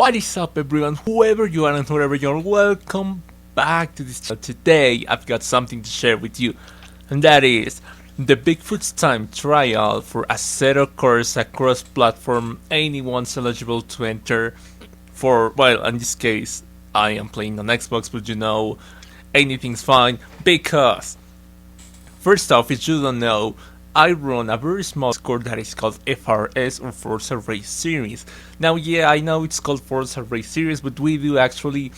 What is up, everyone? Whoever you are and wherever you are, welcome back to this channel. Today I've got something to share with you, and that is the Bigfoot's Time Trial for Assetto Corsa cross-platform. Anyone's eligible to enter for, well, in this case I am playing on Xbox, but you know, anything's fine because first off, if you don't know, I run a very small Discord that is called FRS or Forza Race Series. Now, yeah, I know it's called Forza Race Series, but we do actually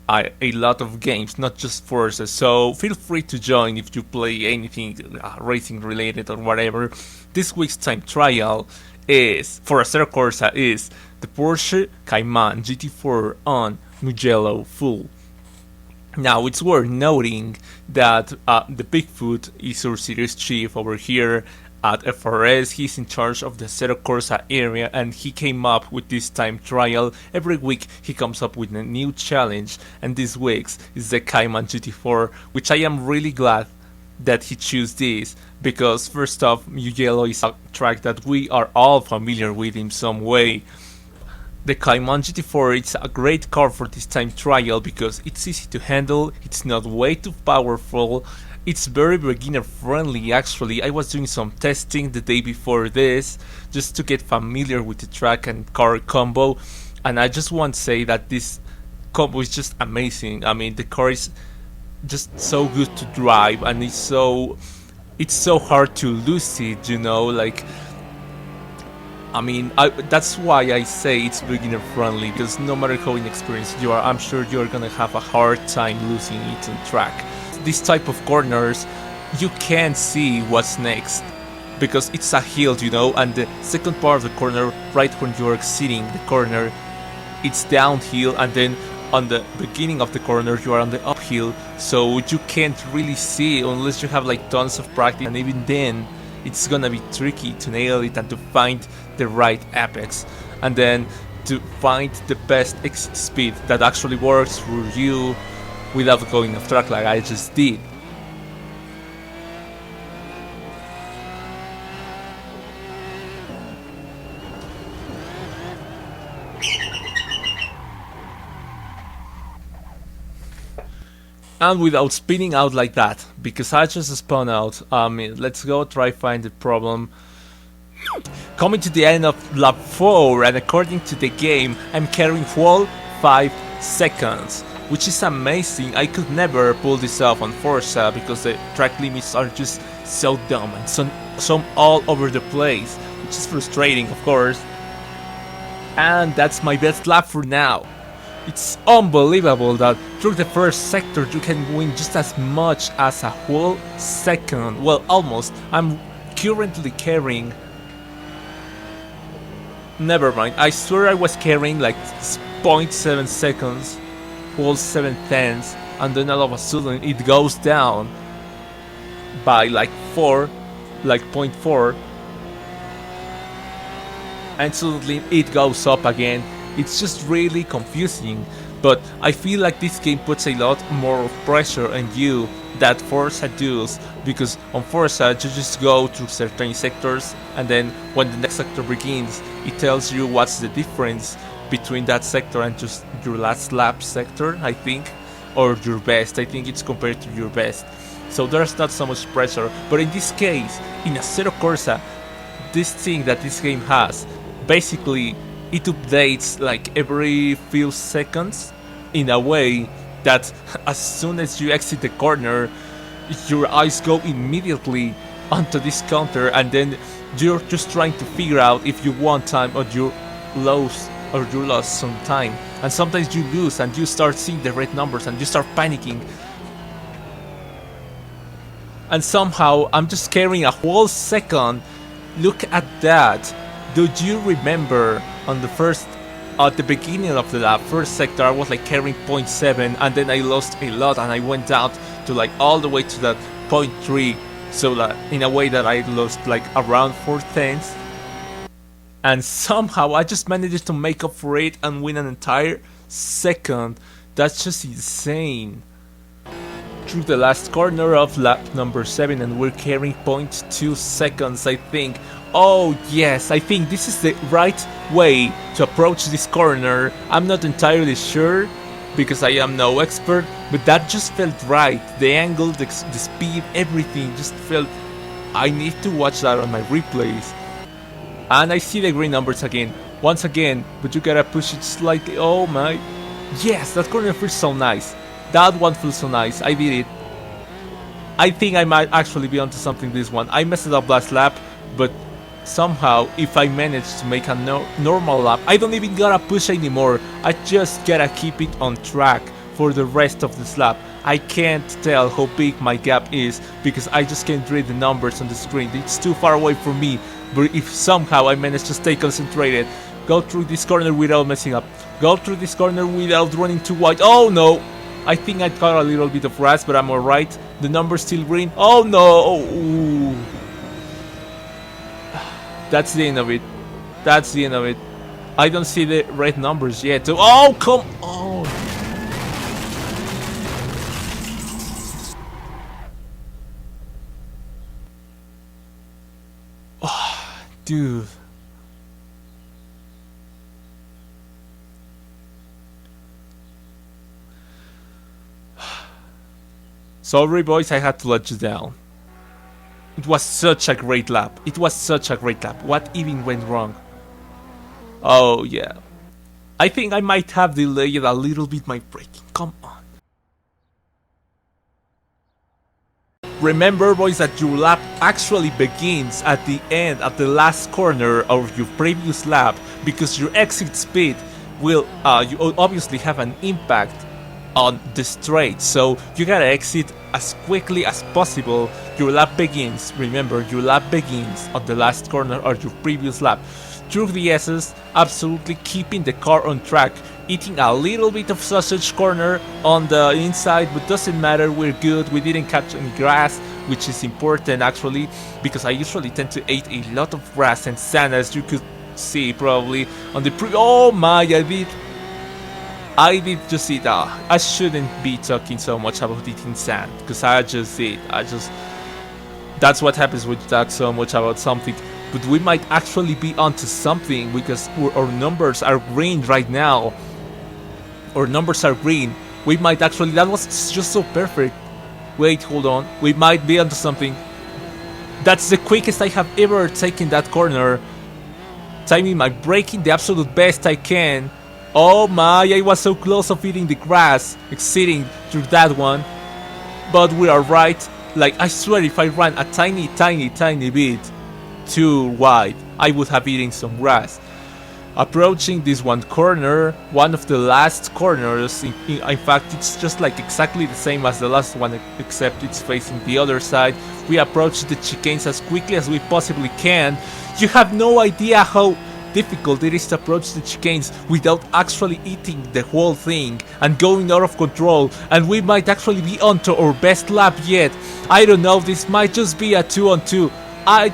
a lot of games, not just Forza. So feel free to join if you play anything racing related or whatever. This week's time trial is for Assetto Corsa is the Porsche Cayman GT4 on Mugello full. Now, it's worth noting that the Bigfoot is our series chief over here at FRS. He's in charge of the Assetto Corsa area, and he came up with this time trial. Every week he comes up with a new challenge, and this week's is the Cayman GT4, which I am really glad that he chose this, because first off, Mugello is a track that we are all familiar with in some way. The Cayman GT4 is a great car for this time trial because it's easy to handle, it's not way too powerful, it's very beginner friendly. Actually, I was doing some testing the day before this just to get familiar with the track and car combo, and I just want to say that this combo is just amazing. I mean, the car is just so good to drive, and it's so hard to lose it, you know, like, I mean, that's why I say it's beginner friendly, because no matter how inexperienced you are, I'm sure you're gonna have a hard time losing it on track. This type of corners, you can't see what's next, because it's a hill, you know, and the second part of the corner, right when you're exceeding the corner, it's downhill, and then on the beginning of the corner you are on the uphill, so you can't really see unless you have like tons of practice, and even then it's gonna be tricky to nail it and to find the right apex, and then to find the best exit speed that actually works for you without going off track like I just did. And without spinning out like that, because I just spun out. Let's go try find the problem. Coming to the end of lap 4, and according to the game, I'm carrying full 5 seconds, which is amazing. I could never pull this off on Forza because the track limits are just so dumb and some all over the place, which is frustrating, of course. And that's my best lap for now. It's unbelievable that through the first sector you can win just as much as a whole second. Well, almost. I'm currently carrying... Never mind, I swear I was carrying like 0.7 seconds, whole 7 tenths, and then all of a sudden it goes down by like 4, like 0.4, and suddenly it goes up again. It's just really confusing, but I feel like this game puts a lot more pressure on you that Forza does, because on Forza you just go through certain sectors, and then when the next sector begins it tells you what's the difference between that sector and just your last lap sector, I think, or your best. I think it's compared to your best, so there's not so much pressure. But in this case, in Assetto Corsa, this thing that this game has, basically it updates like every few seconds in a way that as soon as you exit the corner, your eyes go immediately onto this counter, and then you're just trying to figure out if you won time or you lost some time. And sometimes you lose and you start seeing the red numbers and you start panicking. And somehow I'm just carrying a whole second. Look at that. Do you remember on the first, at the beginning of the lap, first sector, I was like carrying 0.7, and then I lost a lot and I went down to like all the way to that 0.3, so that in a way that I lost like around 4 tenths, and somehow I just managed to make up for it and win an entire second. That's just insane. Through the last corner of lap number 7, and we're carrying 0.2 seconds, I think. Oh yes, I think this is the right way to approach this corner. I'm not entirely sure because I am no expert, but that just felt right. The angle, the speed, everything just felt... I need to watch that on my replays. And I see the green numbers again, once again, but you gotta push it slightly. Oh my... Yes, that corner feels so nice. That one feels so nice. I did it. I think I might actually be onto something this one. I messed it up last lap, but somehow, if I manage to make a normal lap, I don't even gotta push anymore. I just gotta keep it on track for the rest of this lap. I can't tell how big my gap is because I just can't read the numbers on the screen. It's too far away from me. But if somehow I manage to stay concentrated, go through this corner without messing up, go through this corner without running too wide. Oh no! I think I caught a little bit of grass, but I'm alright. The number's still green. Oh no! Ooh. That's the end of it. That's the end of it. I don't see the red numbers yet. Oh, come on! Oh, dude. Sorry, boys, I had to let you down. It was such a great lap. It was such a great lap. What even went wrong? Oh, yeah. I think I might have delayed a little bit my braking. Come on. Remember, boys, that your lap actually begins at the end, at the last corner of your previous lap, because your exit speed will, you obviously have an impact on the straight, so you gotta exit as quickly as possible. Your lap begins, remember, your lap begins on the last corner of your previous lap. Through the S's, absolutely keeping the car on track, eating a little bit of sausage corner on the inside, but doesn't matter, we're good. We didn't catch any grass, which is important actually, because I usually tend to eat a lot of grass and sand, as you could see probably on the oh my, I did just eat. I shouldn't be talking so much about eating sand, because I just did. That's what happens when you talk so much about something. But we might actually be onto something, because our numbers are green right now. Our numbers are green. We might actually... That was just so perfect. Wait, hold on. We might be onto something. That's the quickest I have ever taken that corner. Timing my braking the absolute best I can. Oh my, I was so close of eating the grass, exceeding through that one. But we are right. Like, I swear, if I ran a tiny bit too wide, I would have eaten some grass. Approaching this one corner, one of the last corners, in fact it's just like exactly the same as the last one, except it's facing the other side. We approach the chicanes as quickly as we possibly can. You have no idea how difficult it is to approach the chicanes without actually eating the whole thing and going out of control, and we might actually be onto our best lap yet. I don't know, this might just be a 2-on-2.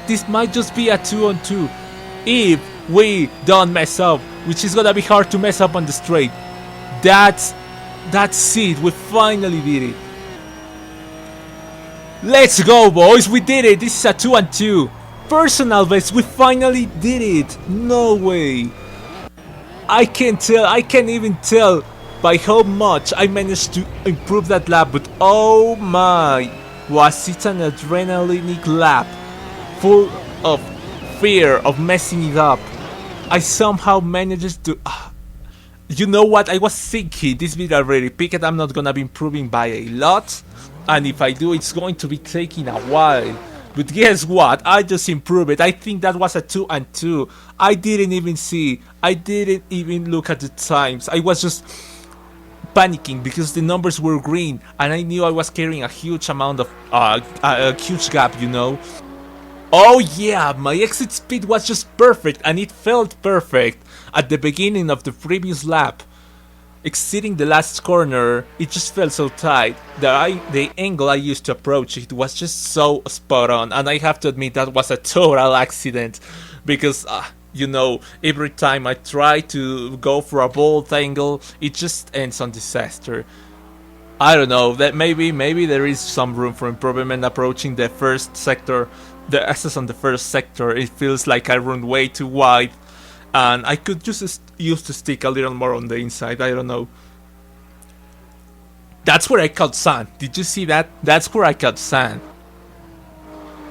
This might just be a 2-on-2 if we don't mess up, which is gonna be hard to mess up on the straight. That's it, we finally did it. Let's go, boys, we did it. This is a 2-on-2. Personal best, we finally did it. No way. I can't even tell by how much I managed to improve that lap, but oh my, was it an adrenaline lap full of fear of messing it up. I somehow managed to... You know what, I was thinking this video already picked. I'm not gonna be improving by a lot, and if I do, it's going to be taking a while. But guess what? I just improved it. I think that was a 2-on-2. I didn't even see. I didn't even look at the times. I was just panicking because the numbers were green, and I knew I was carrying a huge amount of a huge gap, you know. Oh yeah, my exit speed was just perfect, and it felt perfect at the beginning of the previous lap. Exceeding the last corner, it just felt so tight. The angle I used to approach it was just so spot on, and I have to admit that was a total accident, because you know, every time I try to go for a bold angle, it just ends on disaster. I don't know, that maybe there is some room for improvement approaching the first sector, the S's on the first sector, it feels like I run way too wide, and I could just use the stick a little more on the inside. I don't know. That's where I caught sand. Did you see that? That's where I caught sand.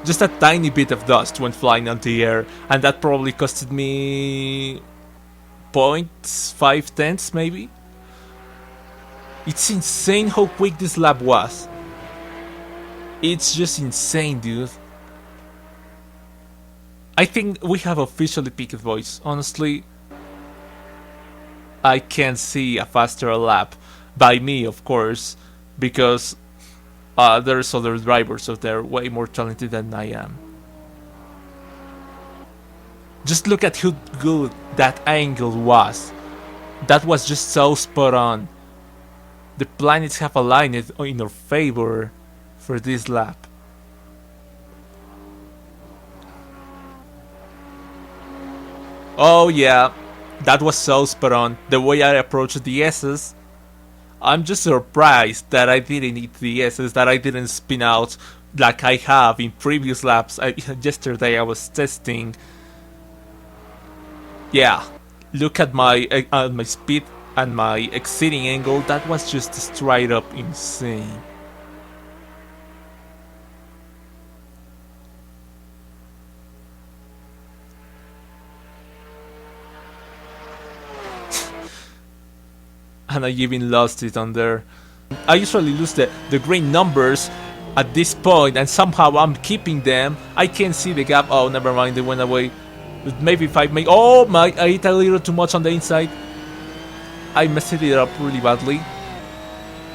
Just a tiny bit of dust went flying on the air, and that probably costed me 0.5 tenths maybe. It's insane how quick this lap was. It's just insane, dude. I think we have officially peaked voice. Honestly, I can't see a faster lap. By me, of course, because there's other drivers out there way more talented than I am. Just look at how good that angle was. That was just so spot on. The planets have aligned in our favor for this lap. Oh yeah, that was so spot on. The way I approached the S's, I'm just surprised that I didn't hit the S's, that I didn't spin out like I have in previous laps. Yesterday I was testing. Yeah, look at my speed and my exceeding angle. That was just straight up insane. And I even lost it on there. I usually lose the green numbers at this point, and somehow I'm keeping them. I can't see the gap. Oh, never mind, they went away. But maybe if I make... Oh my, I hit a little too much on the inside. I messed it up really badly.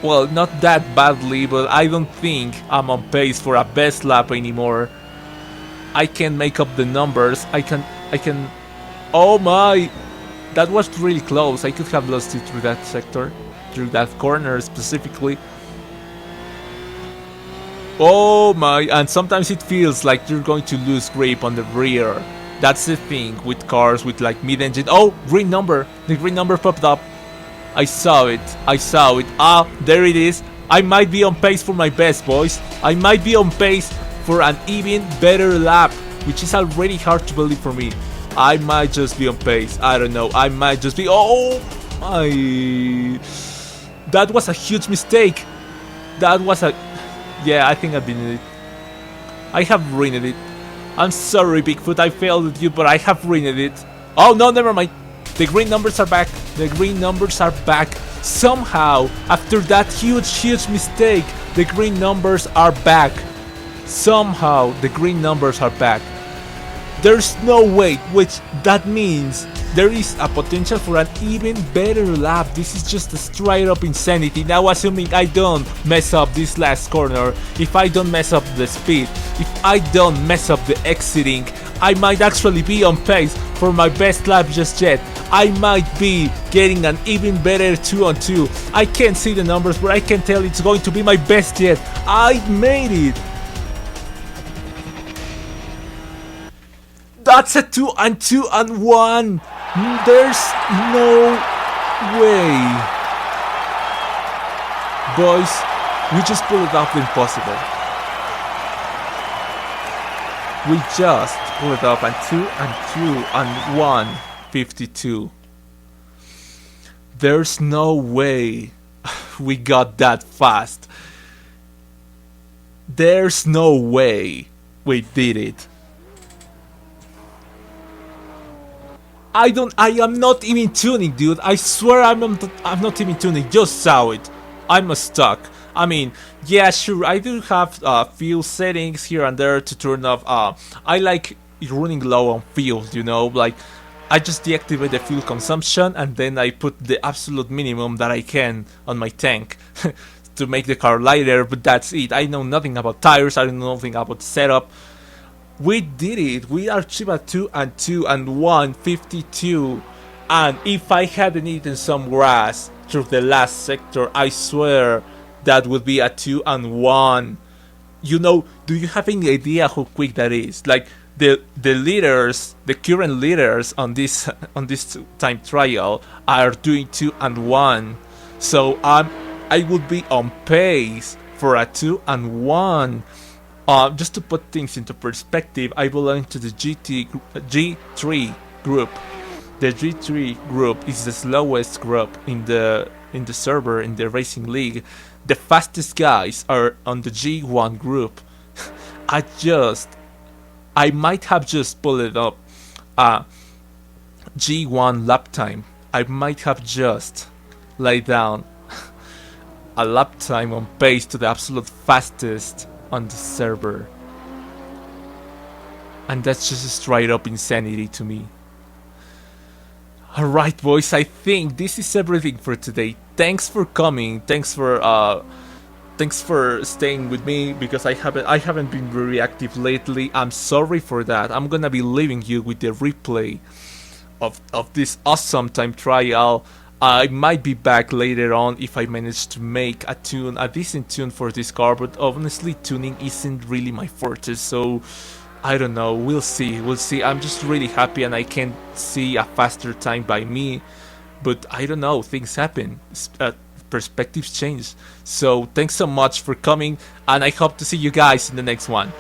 Well, not that badly, but I don't think I'm on pace for a best lap anymore. I can make up the numbers. I can... Oh my... That was really close. I could have lost it through that sector, through that corner specifically. Oh my, and sometimes it feels like you're going to lose grip on the rear. That's the thing with cars with like mid-engine. Oh, green number. The green number popped up. I saw it. Ah, there it is. I might be on pace for my best, boys. I might be on pace for an even better lap, which is already hard to believe for me. I might just be on pace. I don't know. I might just be... Oh my... That was a huge mistake. That was a... Yeah, I think I did it. I have ruined it. I'm sorry, Bigfoot. I failed at you, but I have ruined it. Oh no, never mind. The green numbers are back. The green numbers are back. Somehow, after that huge mistake, the green numbers are back. Somehow, the green numbers are back. There's no way, which that means there is a potential for an even better lap. This is just a straight up insanity. Now assuming I don't mess up this last corner, if I don't mess up the speed, if I don't mess up the exiting, I might actually be on pace for my best lap just yet. I might be getting an even better 2-on-2. I can't see the numbers, but I can tell it's going to be my best yet. I made it! That's a 2-on-2-on-1. There's no way. Boys, we just pulled off the impossible. We just pulled off a 2-on-2-on-1 52. There's no way we got that fast. There's no way we did it. I am not even tuning, dude. I swear I'm not even tuning. Just saw it. I'm stuck. I mean, yeah, sure, I do have a few settings here and there to turn off. I like running low on fuel, you know, like I just deactivate the fuel consumption and then I put the absolute minimum that I can on my tank to make the car lighter, but that's it. I know nothing about tires, I know nothing about setup. We did it. We are cheap at 2-on-2-on-1 52. And if I hadn't eaten some grass through the last sector, I swear that would be a 2-on-1. You know, do you have any idea how quick that is? Like the leaders, the current leaders on this time trial are doing 2-on-1. So I would be on pace for a 2-on-1. Just to put things into perspective, I belong to the G3 group. The G3 group is the slowest group in the server, in the racing league. The fastest guys are on the G1 group. I might have just pulled up G1 lap time. I might have just laid down a lap time on pace to the absolute fastest on the server. And that's just straight up insanity to me. Alright boys, I think this is everything for today. Thanks for coming, thanks for staying with me, because I haven't been very active lately. I'm sorry for that. I'm gonna be leaving you with the replay of this awesome time trial. I might be back later on if I manage to make a decent tune for this car, but honestly tuning isn't really my forte, so I don't know, we'll see. I'm just really happy and I can't see a faster time by me, but I don't know, things happen, perspectives change. So thanks so much for coming, and I hope to see you guys in the next one.